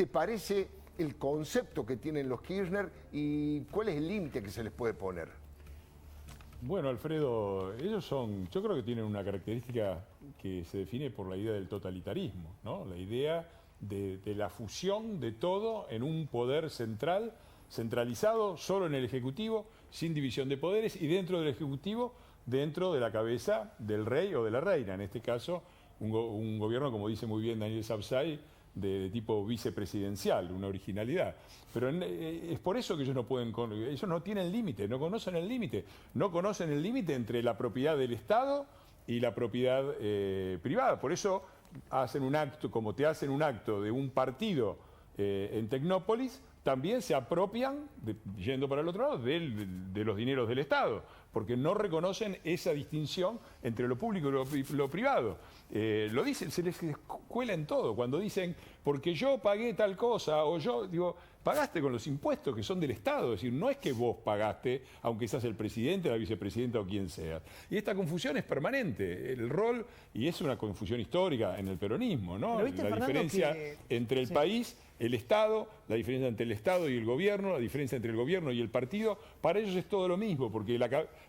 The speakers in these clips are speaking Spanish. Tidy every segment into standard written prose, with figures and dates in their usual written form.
te parece el concepto que tienen los Kirchner y cuál es el límite que se les puede poner? Bueno, Alfredo, ellos yo creo que tienen una característica que se define por la idea del totalitarismo, ¿no? La idea de la fusión de todo en un poder centralizado solo en el Ejecutivo, sin división de poderes, y dentro del Ejecutivo, dentro de la cabeza del rey o de la reina. En este caso, un gobierno, como dice muy bien Daniel Sapsay, de tipo vicepresidencial, una originalidad. Pero es por eso que ellos no pueden, ellos no tienen límite, no conocen el límite. No conocen el límite entre la propiedad del Estado y la propiedad privada. Por eso hacen un acto, como te hacen un acto de un partido en Tecnópolis, también se apropian, yendo para el otro lado, de los dineros del Estado, porque no reconocen esa distinción entre lo público y lo privado. Lo dicen, se les cuela en todo. Cuando dicen, porque yo pagué tal cosa, o yo, digo, pagaste con los impuestos que son del Estado. Es decir, no es que vos pagaste, aunque seas el presidente, la vicepresidenta o quien sea. Y esta confusión es permanente. El rol, y es una confusión histórica en el peronismo, ¿no? La diferencia entre el país, el Estado, la diferencia entre el Estado y el gobierno, la diferencia entre el gobierno y el partido, para ellos es todo lo mismo, porque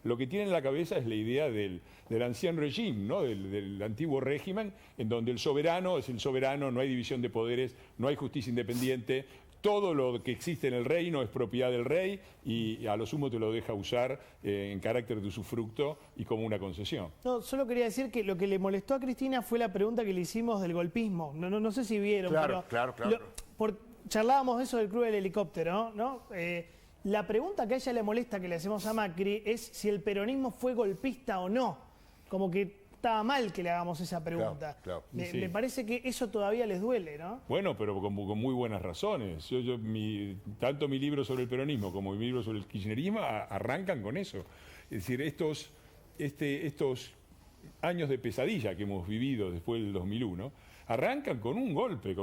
lo que tienen en la cabeza es la idea del ancien régime, ¿no? del antiguo régimen, en donde el soberano es el soberano, no hay división de poderes, no hay justicia independiente, todo lo que existe en el reino es propiedad del rey y a lo sumo te lo deja usar en carácter de usufructo y como una concesión. No, solo quería decir que lo que le molestó a Cristina fue la pregunta que le hicimos del golpismo. No sé si vieron. Claro, pero claro. Charlábamos de eso del club del helicóptero, ¿no? La pregunta que a ella le molesta que le hacemos a Macri es si el peronismo fue golpista o no. Como que estaba mal que le hagamos esa pregunta. Claro. Me parece que eso todavía les duele, ¿no? Bueno, pero con muy buenas razones. Tanto mi libro sobre el peronismo como mi libro sobre el kirchnerismo arrancan con eso. Es decir, estos años de pesadilla que hemos vivido después del 2001 arrancan con un golpe.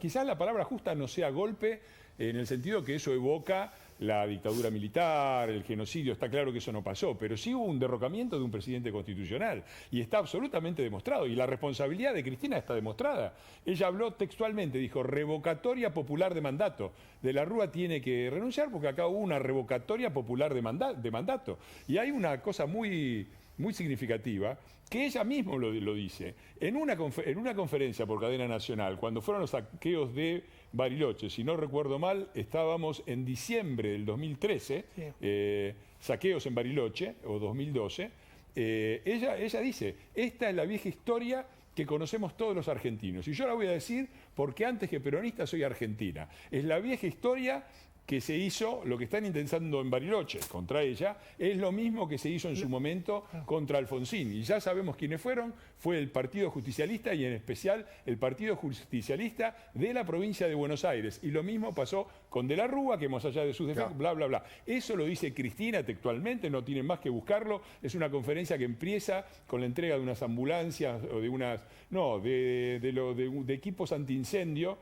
Quizás la palabra justa no sea golpe en el sentido que eso evoca la dictadura militar, el genocidio. Está claro que eso no pasó, pero sí hubo un derrocamiento de un presidente constitucional y está absolutamente demostrado, y la responsabilidad de Cristina está demostrada. Ella habló textualmente, dijo revocatoria popular de mandato. De la Rúa tiene que renunciar porque acá hubo una revocatoria popular de mandato. Y hay una cosa muy significativa, que ella misma lo dice. En una conferencia por cadena nacional, cuando fueron los saqueos de Bariloche, si no recuerdo mal, estábamos en diciembre del 2013, saqueos en Bariloche, o 2012, ella dice, esta es la vieja historia que conocemos todos los argentinos. Y yo la voy a decir porque antes que peronista soy argentina. Es la vieja historia que se hizo, lo que están intentando en Bariloche contra ella, es lo mismo que se hizo en su momento contra Alfonsín. Y ya sabemos quiénes fueron, fue el Partido Justicialista y en especial el Partido Justicialista de la provincia de Buenos Aires. Y lo mismo pasó con De la Rúa, que más allá de sus defectos, bla, bla, bla. Eso lo dice Cristina textualmente, no tienen más que buscarlo. Es una conferencia que empieza con la entrega de unas ambulancias o de unas, de equipos antiincendio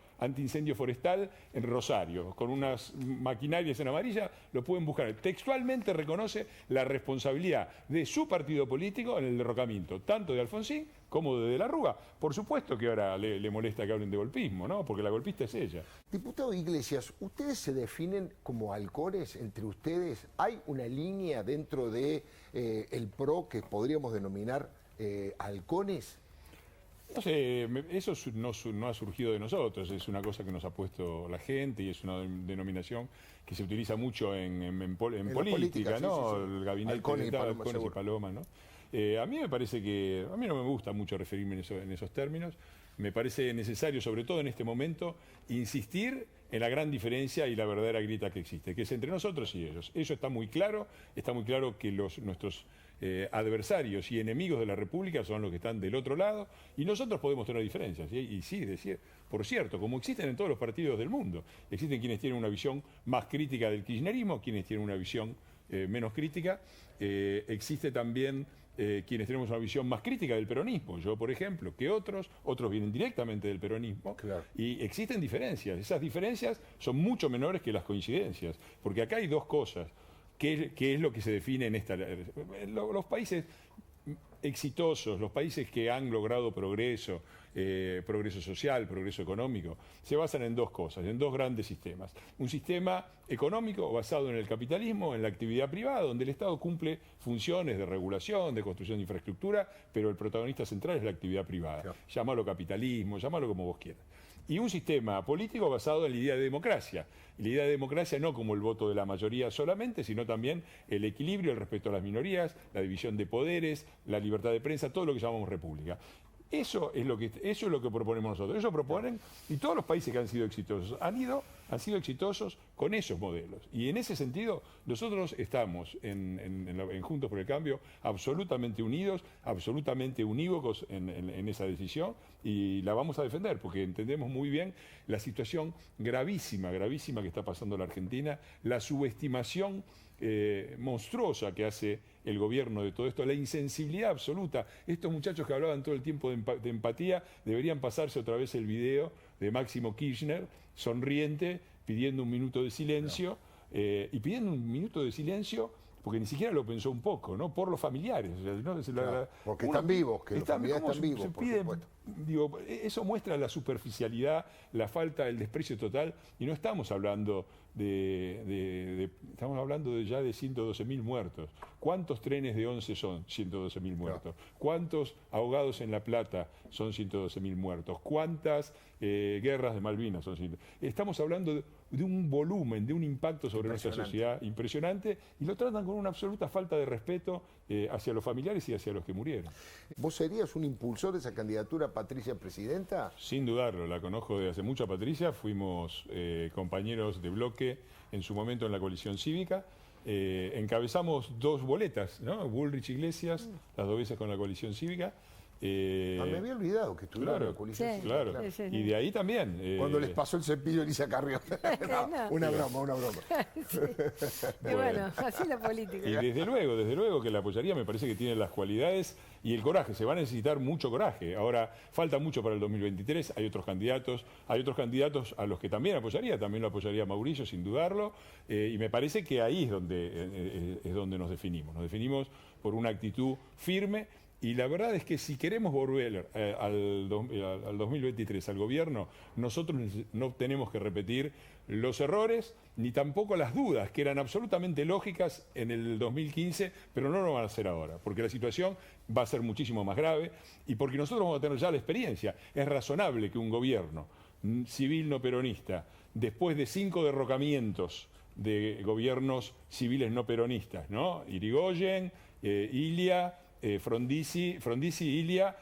forestal en Rosario, con unas maquinarias en amarilla, lo pueden buscar. Textualmente reconoce la responsabilidad de su partido político en el derrocamiento, tanto de Alfonsín como de la Rúa. Por supuesto que ahora le molesta que hablen de golpismo, ¿no? Porque la golpista es ella. Diputado Iglesias, ¿ustedes se definen como halcones entre ustedes? ¿Hay una línea dentro de el PRO que podríamos denominar halcones? No sé, eso no ha surgido de nosotros, es una cosa que nos ha puesto la gente y es una denominación que se utiliza mucho en política, ¿no? Sí. El gabinete halcones de halcones y palomas, ¿no? A mí me parece que, a mí no me gusta mucho referirme en esos términos, me parece necesario, sobre todo en este momento, insistir en la gran diferencia y la verdadera grieta que existe, que es entre nosotros y ellos. Eso está muy claro que nuestros adversarios y enemigos de la República son los que están del otro lado, y nosotros podemos tener diferencias. Y sí, por cierto, como existen en todos los partidos del mundo, existen quienes tienen una visión más crítica del kirchnerismo, quienes tienen una visión menos crítica, existe también quienes tenemos una visión más crítica del peronismo, yo por ejemplo, que otros vienen directamente del peronismo, claro. Y existen diferencias, esas diferencias son mucho menores que las coincidencias, porque acá hay dos cosas, que es lo que se define en esta... Los países, exitosos, los países que han logrado progreso, progreso social, progreso económico, se basan en dos cosas, en dos grandes sistemas. Un sistema económico basado en el capitalismo, en la actividad privada, donde el Estado cumple funciones de regulación, de construcción de infraestructura, pero el protagonista central es la actividad privada. Claro. Llámalo capitalismo, llámalo como vos quieras. Y un sistema político basado en la idea de democracia. La idea de democracia no como el voto de la mayoría solamente, sino también el equilibrio, el respeto a las minorías, la división de poderes, la libertad de prensa, todo lo que llamamos república. Eso es lo que proponemos nosotros. Eso proponen, y todos los países que han sido exitosos han sido exitosos con esos modelos. Y en ese sentido, nosotros estamos en Juntos por el Cambio absolutamente unidos, absolutamente unívocos en esa decisión, y la vamos a defender, porque entendemos muy bien la situación gravísima que está pasando en la Argentina, la subestimación monstruosa que hace el gobierno de todo esto, la insensibilidad absoluta. Estos muchachos que hablaban todo el tiempo de empatía, deberían pasarse otra vez el video de Máximo Kirchner, sonriente, pidiendo un minuto de silencio, y pidiendo un minuto de silencio porque ni siquiera lo pensó un poco, ¿no? Por los familiares. O sea, ¿no? Claro, porque están vivos, que los familiares están vivos, por supuesto. Digo, eso muestra la superficialidad, la falta, el desprecio total, y no estamos hablando estamos hablando ya de 112.000 muertos. ¿Cuántos trenes de 11 son 112.000 muertos? ¿Cuántos ahogados en La Plata son 112.000 muertos? ¿Cuántas guerras de Malvinas son 112.000? Estamos hablando de un volumen, de un impacto sobre nuestra sociedad impresionante, y lo tratan con una absoluta falta de respeto hacia los familiares y hacia los que murieron. ¿Vos serías un impulsor de esa candidatura, Patricia, presidenta? Sin dudarlo, la conozco de hace mucho a Patricia, fuimos compañeros de bloque en su momento en la coalición cívica, encabezamos dos boletas, ¿no? Bullrich Iglesias, las dos veces con la coalición cívica. Me había olvidado que estuvieron en la coalición. Sí, claro. Sí. Y de ahí también. Cuando les pasó el cepillo a Elisa Carrió. No, una broma. Sí. Bueno, así la política. Y desde luego que la apoyaría, me parece que tiene las cualidades y el coraje. Se va a necesitar mucho coraje. Ahora, falta mucho para el 2023, hay otros candidatos a los que también lo apoyaría Mauricio, sin dudarlo, y me parece que ahí es donde nos definimos. Nos definimos por una actitud firme. Y la verdad es que si queremos volver al 2023 al gobierno, nosotros no tenemos que repetir los errores ni tampoco las dudas, que eran absolutamente lógicas en el 2015, pero no lo van a hacer ahora, porque la situación va a ser muchísimo más grave y porque nosotros vamos a tener ya la experiencia. Es razonable que un gobierno civil no peronista, después de 5 derrocamientos de gobiernos civiles no peronistas, ¿no? Irigoyen, Ilia, Frondizi, Ilia,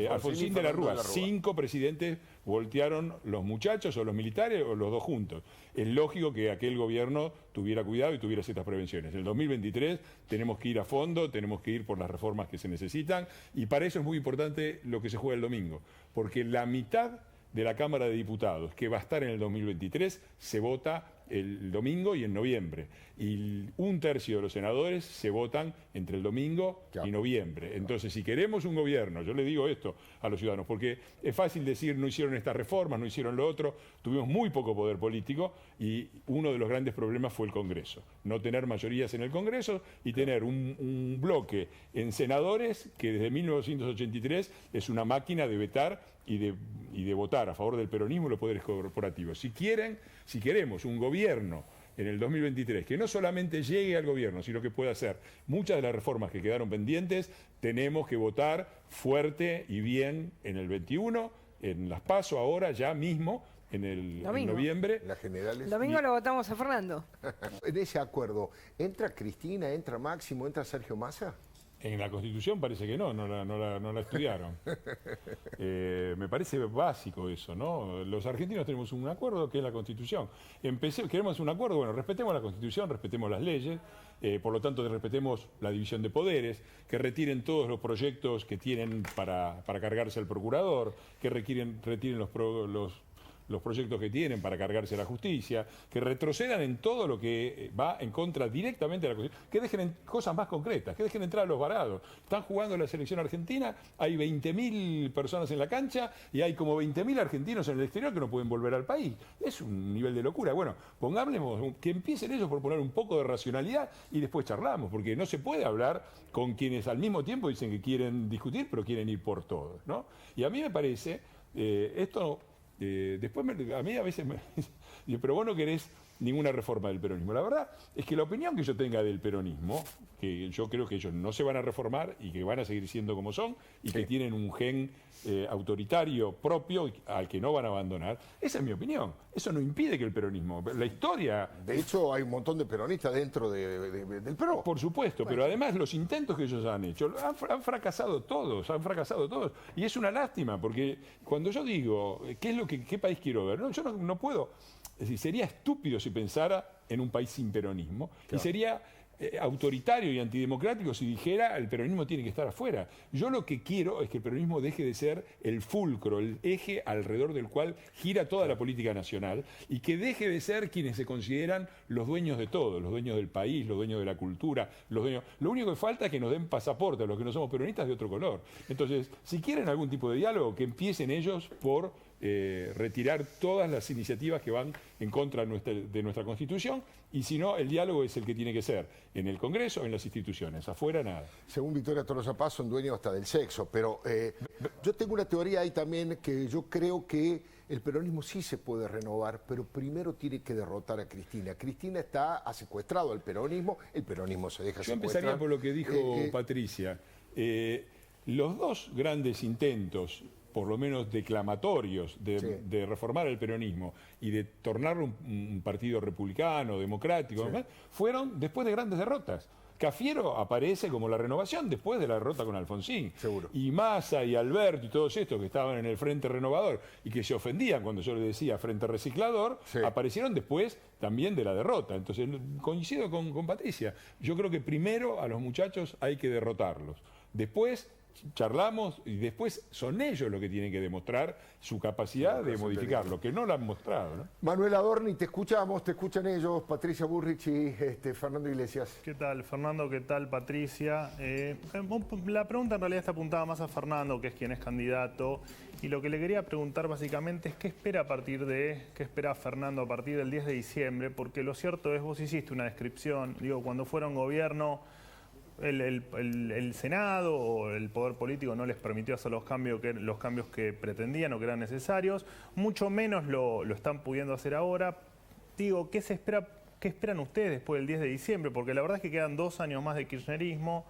Alfonsín de la Rúa. 5 presidentes voltearon, los muchachos o los militares o los dos juntos. Es lógico que aquel gobierno tuviera cuidado y tuviera ciertas prevenciones. En el 2023 tenemos que ir a fondo, tenemos que ir por las reformas que se necesitan, y para eso es muy importante lo que se juega el domingo, porque la mitad de la Cámara de Diputados que va a estar en el 2023 se vota el domingo y en noviembre. Y 1/3 de los senadores se votan entre el domingo y noviembre. Entonces, si queremos un gobierno, yo le digo esto a los ciudadanos, porque es fácil decir no hicieron estas reformas, no hicieron lo otro, tuvimos muy poco poder político y uno de los grandes problemas fue el Congreso. No tener mayorías en el Congreso y tener un bloque en senadores que desde 1983 es una máquina de vetar y de votar a favor del peronismo y los poderes corporativos. Si queremos un gobierno en el 2023 que no solamente llegue al gobierno, sino que pueda hacer muchas de las reformas que quedaron pendientes, tenemos que votar fuerte y bien en el 21, en las PASO ahora, ya mismo, en noviembre. Las generales. El domingo lo votamos a Fernando. En ese acuerdo, ¿entra Cristina, entra Máximo, entra Sergio Massa? En la Constitución parece que no la estudiaron. Me parece básico eso, ¿no? Los argentinos tenemos un acuerdo que es la Constitución. Queremos un acuerdo, bueno, respetemos la Constitución, respetemos las leyes, por lo tanto respetemos la división de poderes, que retiren todos los proyectos que tienen para cargarse al procurador, que retiren los los proyectos que tienen para cargarse la justicia, que retrocedan en todo lo que va en contra directamente de la Constitución, que dejen cosas más concretas, que dejen entrar a los varados. Están jugando la selección argentina, hay 20.000 personas en la cancha y hay como 20.000 argentinos en el exterior que no pueden volver al país. Es un nivel de locura. Bueno, pongámosle que empiecen ellos por poner un poco de racionalidad y después charlamos, porque no se puede hablar con quienes al mismo tiempo dicen que quieren discutir, pero quieren ir por todo, ¿no? Y a mí me parece, después a mí a veces me digo, pero vos no querés ninguna reforma del peronismo. La verdad es que la opinión que yo tenga del peronismo, que yo creo que ellos no se van a reformar y que van a seguir siendo como son y que tienen un gen autoritario propio al que no van a abandonar, esa es mi opinión. Eso no impide que el peronismo, la historia... De hecho, hay un montón de peronistas dentro del PRO. Por supuesto, pero además los intentos que ellos han hecho, han fracasado todos, Y es una lástima, porque cuando yo digo, ¿qué país quiero ver? No, yo no puedo... Es decir, sería estúpido si pensara en un país sin peronismo, claro. Y sería autoritario y antidemocrático si dijera el peronismo tiene que estar afuera. Yo lo que quiero es que el peronismo deje de ser el fulcro, el eje alrededor del cual gira toda la política nacional y que deje de ser quienes se consideran los dueños de todo, los dueños del país, los dueños de la cultura, los dueños... Lo único que falta es que nos den pasaporte a los que no somos peronistas de otro color. Entonces, si quieren algún tipo de diálogo, que empiecen ellos por retirar todas las iniciativas que van en contra de nuestra Constitución, y si no, el diálogo es el que tiene que ser en el Congreso, en las instituciones, afuera nada. Según Victoria Tolosa Paz, son dueños hasta del sexo, pero yo tengo una teoría ahí también que yo creo que el peronismo sí se puede renovar, pero primero tiene que derrotar a Cristina. Cristina ha secuestrado al peronismo, el peronismo se deja secuestrar. Yo empezaría por lo que dijo Patricia. Los dos grandes intentos, por lo menos declamatorios, de reformar el peronismo y de tornarlo un partido republicano, democrático, sí, fueron después de grandes derrotas. Cafiero aparece como la renovación después de la derrota con Alfonsín. Seguro. Y Massa y Alberto y todos estos que estaban en el Frente Renovador y que se ofendían cuando yo les decía Frente Reciclador, sí, aparecieron después también de la derrota. Entonces coincido con Patricia. Yo creo que primero a los muchachos hay que derrotarlos. Después charlamos y después son ellos los que tienen que demostrar su capacidad de modificarlo, que no lo han mostrado, ¿no? Manuel Adorni, te escuchamos, te escuchan ellos, Patricia Bullrich y Fernando Iglesias. ¿Qué tal, Fernando? ¿Qué tal, Patricia? La pregunta en realidad está apuntada más a Fernando, que es quien es candidato, y lo que le quería preguntar básicamente es qué espera Fernando a partir del 10 de diciembre, porque lo cierto es, vos hiciste una descripción, digo, cuando fueron gobierno, el Senado o el poder político no les permitió hacer los cambios que pretendían o que eran necesarios, mucho menos lo están pudiendo hacer ahora. Digo, ¿qué esperan ustedes después del 10 de diciembre? Porque la verdad es que quedan 2 años más de kirchnerismo.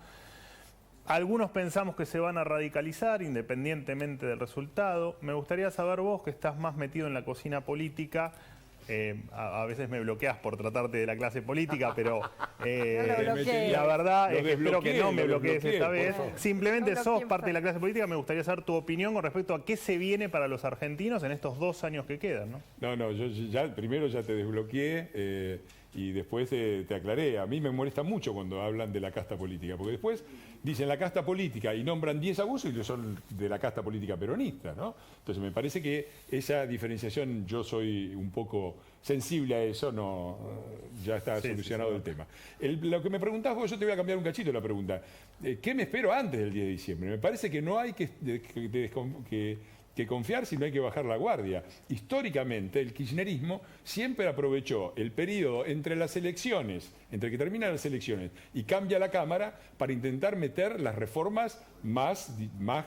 Algunos pensamos que se van a radicalizar independientemente del resultado. Me gustaría saber vos, que estás más metido en la cocina política, a veces me bloqueas por tratarte de la clase política, pero la verdad es que espero que no me bloquees esta vez. Simplemente sos parte de la clase política, me gustaría saber tu opinión con respecto a qué se viene para los argentinos en estos 2 años que quedan, ¿no? No, yo primero ya te desbloqueé y después te aclaré. A mí me molesta mucho cuando hablan de la casta política, porque después dicen la casta política y nombran 10 abusos y son de la casta política peronista, ¿no? Entonces me parece que esa diferenciación, yo soy un poco sensible a eso, ya está solucionado el tema. Lo que me preguntás vos, yo te voy a cambiar un cachito la pregunta. ¿Qué me espero antes del 10 de diciembre? Me parece que no hay que confiar, sino hay que bajar la guardia. Históricamente, el kirchnerismo siempre aprovechó el periodo entre las elecciones, entre que terminan las elecciones y cambia la Cámara, para intentar meter las reformas más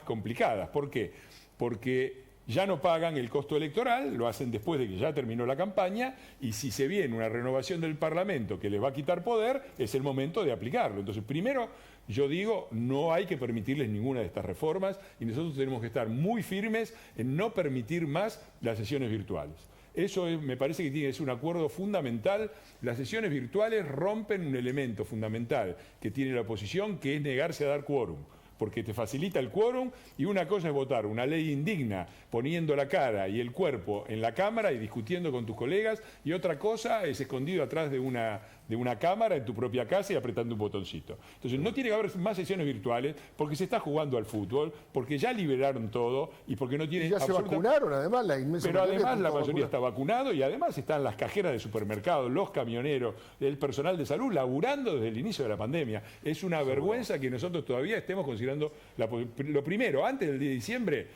complicadas. ¿Por qué? Porque ya no pagan el costo electoral, lo hacen después de que ya terminó la campaña, y si se viene una renovación del Parlamento que les va a quitar poder, es el momento de aplicarlo. Entonces, primero, yo digo, no hay que permitirles ninguna de estas reformas y nosotros tenemos que estar muy firmes en no permitir más las sesiones virtuales. Eso me parece que tiene que ser un acuerdo fundamental. Las sesiones virtuales rompen un elemento fundamental que tiene la oposición, que es negarse a dar quórum. porque te facilita el quórum, y una cosa es votar una ley indigna poniendo la cara y el cuerpo en la Cámara y discutiendo con tus colegas, y otra cosa es escondido atrás de una cámara en tu propia casa y apretando un botoncito. Entonces no tiene que haber más sesiones virtuales porque se está jugando al fútbol, porque ya liberaron todo y porque no tienen... Y ya se vacunaron, además, la inmensa Pero mayoría además la está mayoría vacunada. está vacunado, y además están las cajeras de supermercados, los camioneros, el personal de salud laburando desde el inicio de la pandemia. Es una vergüenza que nosotros todavía estemos considerando lo primero, antes del 10 de diciembre,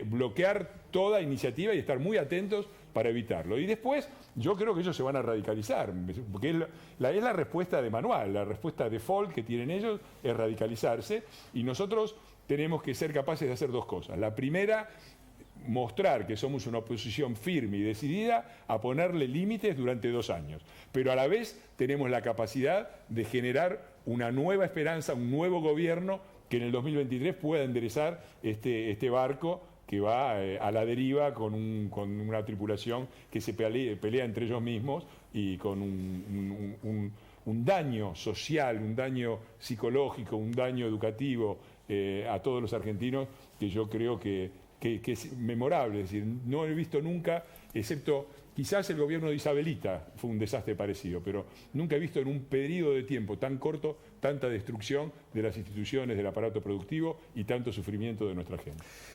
bloquear toda iniciativa y estar muy atentos para evitarlo. Y después yo creo que ellos se van a radicalizar, porque es la respuesta de manual, la respuesta default que tienen ellos es radicalizarse, y nosotros tenemos que ser capaces de hacer dos cosas. La primera, mostrar que somos una oposición firme y decidida a ponerle límites durante 2 años, pero a la vez tenemos la capacidad de generar una nueva esperanza, un nuevo gobierno que en el 2023 pueda enderezar este barco que va a la deriva con una tripulación que se pelea entre ellos mismos y con un daño social, un daño psicológico, un daño educativo a todos los argentinos, que yo creo que es memorable. Es decir, no he visto nunca, excepto quizás el gobierno de Isabelita fue un desastre parecido, pero nunca he visto en un periodo de tiempo tan corto tanta destrucción de las instituciones, del aparato productivo y tanto sufrimiento de nuestra gente.